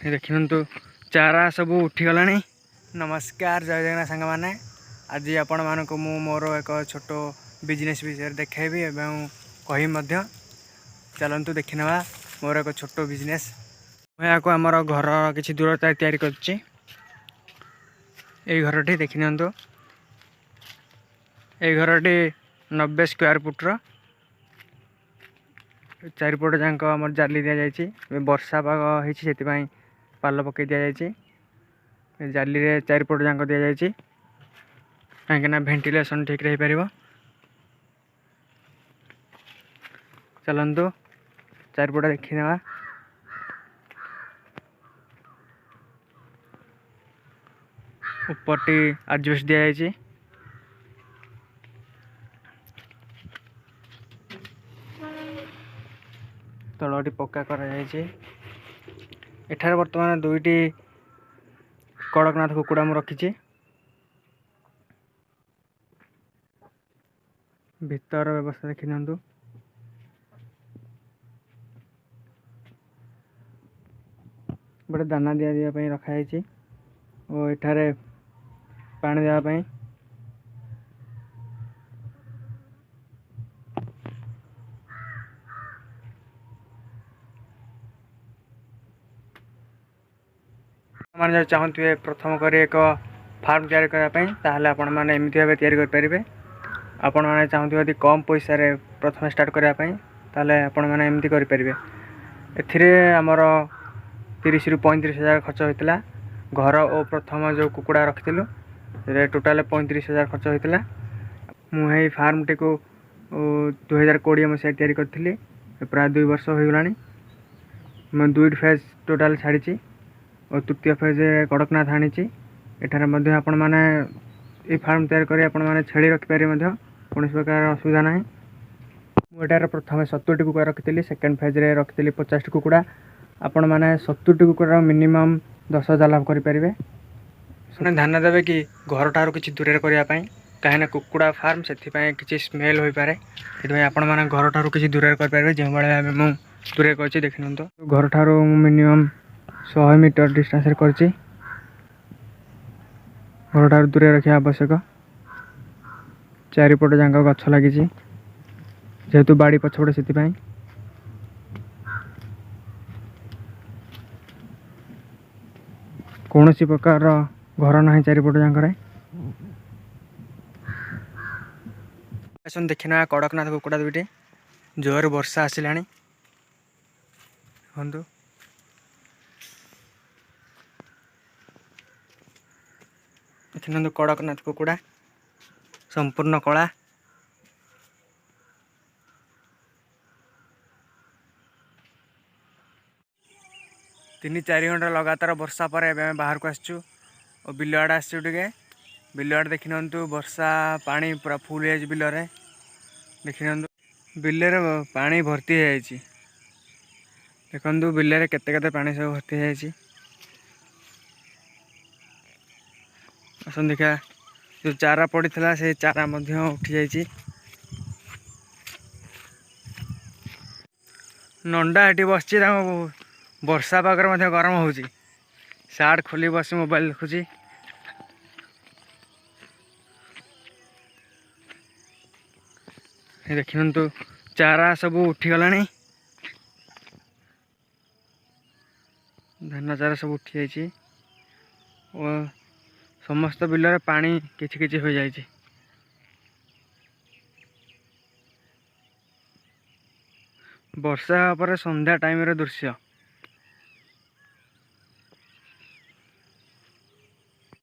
देखु चारा सब उठीगला। नमस्कार, जय जगन्नाथ सांग मैंने। आज आपण मानक मु मोर एक छोट बिजनेस विषय देखी एवं कही चलतु देखने मोर एक छोट बिजनेस। मैं आमर घर किसी दूरता तैयारी कर घरटी देखि नियंतु। ये घरटी 90 स्क्वायर फुट्र चारिपट जाक आम जाली दि जाए। वर्षा पाग होती पाल पकई दि जाए। जाली रे चारिपट जाक दि जाए कहीं भेंटिलेसन ठीक रही पार। चलतु चारिपट देखी ना। ऊपरटी आजबेस्ट दि जाए। तलटी पक्का कर एठार बर्तमान दुईटी कड़कनाथ कुकुड़ा मु रखी। भीतर व्यवस्था देखि नियंतु। गोटे दाना दिया रखाई और एठारे पानी देवाई। मैंने चाहते प्रथम कर एक फार्म तैयारी करने आपण मैंने एमती भाव तैयारी करेंगे। आपण मैंने चाहते यदि कम पैसा प्रथम स्टार्ट करने आपण मैंने एमती करेंगे। एमर 30 ରୁ 35,000 खर्च होता। घर और प्रथम जो कुकुड़ा रखिलु टोटाल 35,000 खर्च होता। मुझे फार्म टी को 2020 मसीहा तैयारी करी। प्राय 2 वर्ष हो गला। मैं 2टी फेज टोटाल छाड़ी और तृतीय फेज कड़कनाथ आनी। एठार आपण मैंने ये फार्म तैयारी कर छेड़ी रखिपारे कौन प्रकार असुविधा ना। मुझे प्रथम 70टी कुकुड़ा रखी। सेकेंड फेज रे रखी 50टी कुकुड़ा। आपण मैंने 70टी कुकुड़ा मिनिमम 10,000 लाभ करेंगे। ध्यान देवे कि घर ठार किसी दूर करने कहीं कुकुड़ा फार्म से किसी स्मेल हो पाए। आपण मैंने घर ठार किसी दूर करेंगे। जो भाई मुझे दूर कर देखी नि घर ठार मिनिमम 100 मीटर डिस्टेंस कर घर ठार दूर रखा आवश्यक। चारिपट जाक गछ लगी जेहेतु बाड़ी पछपटे से कौन सी प्रकार घर ना चारिपट जाकर। देखना कड़कनाथ कुकुड़ा दुईटे जोर वर्षा आसला। देखु देखिए कड़कनाथ कुकुड़ा संपूर्ण कला। 3-4 घंटा लगातार वर्षा पर बाहर को आसचु और बिल आड़े आसचु। बिल आड़े देखि नियंतु वर्षा पानी पूरा फुल है। बिल देखि नियंतु बिल पानी भर्ती है। देखु बिल केते पानी सब भर्ती है। आसन देखा जो चारा पड़ा से चारा उठी जाइए। नंडा ये बस वर्षा पागर गरम हो सार्ट खोली बस मोबाइल देखुची। देखु चारा सब उठीगला। धान चारा सब उठी जाइए और समस्त बिल पानी किछि किछि हो जाइए। वर्षा पर संध्या टाइम रे दृश्य।